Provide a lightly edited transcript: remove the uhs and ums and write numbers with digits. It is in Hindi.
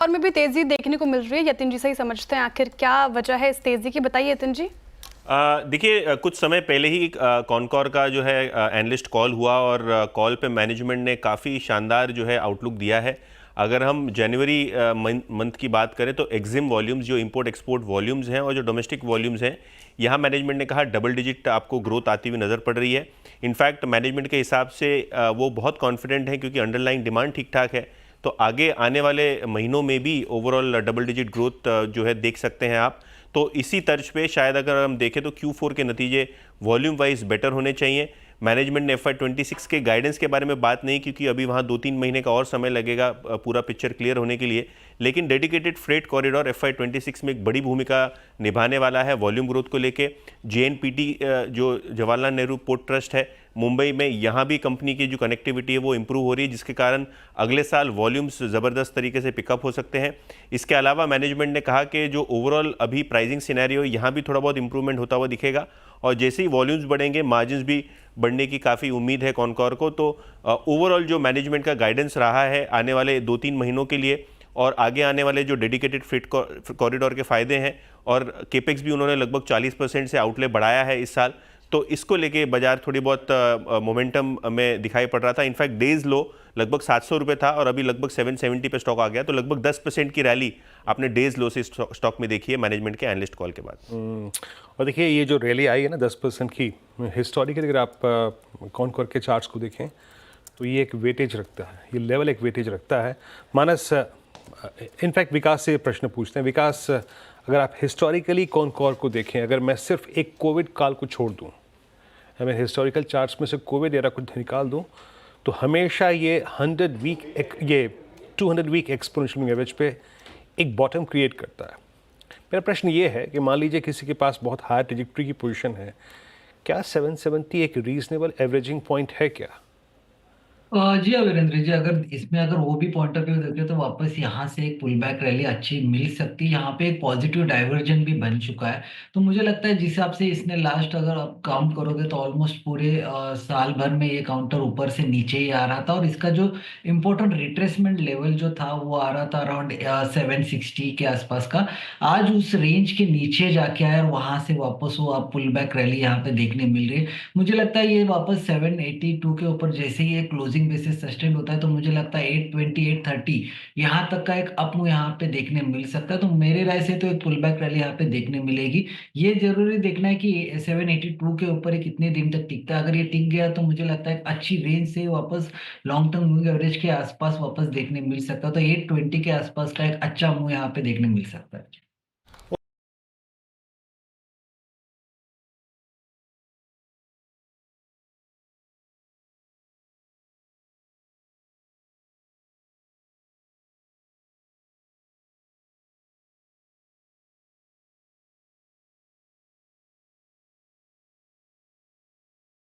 और में भी तेजी देखने को मिल रही है। यतिन जी से ही समझते हैं आखिर क्या वजह है इस तेजी की, बताइए यतिन जी। देखिए, कुछ समय पहले ही कॉनकॉर का जो है एनालिस्ट कॉल हुआ और कॉल पे मैनेजमेंट ने काफ़ी शानदार जो है आउटलुक दिया है। अगर हम जनवरी मंथ की बात करें तो एग्जिम वॉल्यूम्स, जो इंपोर्ट एक्सपोर्ट वॉल्यूम्स हैं और जो डोमेस्टिक वॉल्यूम्स हैं, यहाँ मैनेजमेंट ने कहा डबल डिजिट आपको ग्रोथ आती हुई नज़र पड़ रही है। इनफैक्ट मैनेजमेंट के हिसाब से वो बहुत कॉन्फिडेंट है क्योंकि अंडरलाइंग डिमांड ठीक ठाक है। तो आगे आने वाले महीनों में भी ओवरऑल डबल डिजिट ग्रोथ जो है देख सकते हैं आप। तो इसी तर्ज पे शायद अगर हम देखें तो Q4 के नतीजे वॉल्यूम वाइज बेटर होने चाहिए। मैनेजमेंट ने FY26 के गाइडेंस के बारे में बात नहीं, क्योंकि अभी वहाँ 2-3 महीने का और समय लगेगा पूरा पिक्चर क्लियर होने के लिए। लेकिन डेडिकेटेड फ्रेट कॉरिडोर FY26 में एक बड़ी भूमिका निभाने वाला है वॉल्यूम ग्रोथ को लेके। JNPT जो जवाहरलाल नेहरू पोर्ट ट्रस्ट है मुंबई में, यहाँ भी कंपनी की जो कनेक्टिविटी है वो इम्प्रूव हो रही है, जिसके कारण अगले साल वॉल्यूम्स ज़बरदस्त तरीके से पिकअप हो सकते हैं। इसके अलावा मैनेजमेंट ने कहा कि जो ओवरऑल अभी प्राइसिंग सिनेरियो, यहाँ भी थोड़ा बहुत इंप्रूवमेंट होता हुआ दिखेगा और जैसे ही वॉल्यूम्स बढ़ेंगे मार्जिन्स भी बढ़ने की काफ़ी उम्मीद है कॉनकॉर को। तो ओवरऑल जो मैनेजमेंट का गाइडेंस रहा है आने वाले 2-3 महीनों के लिए और आगे आने वाले जो डेडिकेटेड फ्रेट कॉरिडोर के फ़ायदे हैं, और केपेक्स भी उन्होंने लगभग 40% से आउटले बढ़ाया है इस साल, तो इसको लेके बाजार थोड़ी बहुत मोमेंटम में दिखाई पड़ रहा था। इनफैक्ट डेज लो लगभग 700 रुपये था और अभी लगभग 770 पे स्टॉक आ गया, तो लगभग 10% की रैली आपने डेज लो से स्टॉक में देखी है मैनेजमेंट के एनालिस्ट कॉल के बाद। और देखिए ये जो रैली आई है ना 10% की, हिस्टोरिकली अगर आप कॉनकॉर के चार्ट्स को देखें तो ये एक वेटेज रखता है, ये लेवल एक वेटेज रखता है। मानस इनफैक्ट विकास से प्रश्न पूछते हैं। विकास, अगर आप हिस्टोरिकली कॉनकॉर को देखें, अगर मैं सिर्फ एक कोविड काल को छोड़ दूं, मैं हिस्टोरिकल चार्ट्स में से कोविड एरा को निकाल दूं, तो हमेशा ये 200 वीक एक्सपोनेंशियल एवरेज पे एक बॉटम क्रिएट करता है। मेरा प्रश्न ये है कि मान लीजिए किसी के पास बहुत हाई ट्रेजेक्टरी की पोजीशन है, क्या 770 एक रीजनेबल एवरेजिंग पॉइंट है क्या? जी हाँ वीरेंद्र जी, अगर वो भी पॉइंट ऑफ व्यू देखें तो वापस यहाँ से एक पुल बैक रैली अच्छी मिल सकती है। यहाँ पे एक पॉजिटिव डाइवर्जन भी बन चुका है। तो मुझे लगता है जिस हिसाब से इसने लास्ट अगर आप काउंट करोगे तो ऑलमोस्ट पूरे साल भर में ये काउंटर ऊपर से नीचे ही आ रहा था और इसका जो इम्पोर्टेंट रिट्रेसमेंट लेवल जो था वो आ रहा था अराउंड 760 के आसपास का। आज उस रेंज के नीचे जाके आया और वहां से वापस वो आप पुल बैक रैली यहाँ पे देखने मिल रही है। मुझे लगता है ये वापस 782 के ऊपर जैसे ही एक क्लोजिंग बेसिस सस्टेन होता है तो मुझे लगता है 820 830 यहाँ तक का एक अप मूव यहाँ पे देखने मिल सकता है। तो मेरे राय से तो एक पुल बैक रैली यहाँ पे देखने मिलेगी। ये जरूरी देखना है कि 782 के ऊपर ये कितने दिन तक टिकता है। अगर ये टिक गया तो मुझे लगता है एक अच्छी रेंज से वापस लॉन्ग टर्म मूविंग एवरेज के आसपास वापस देखने मिल सकता है। तो 820 के आसपास का एक अच्छा मूव यहाँ पे देखने मिल सकता है।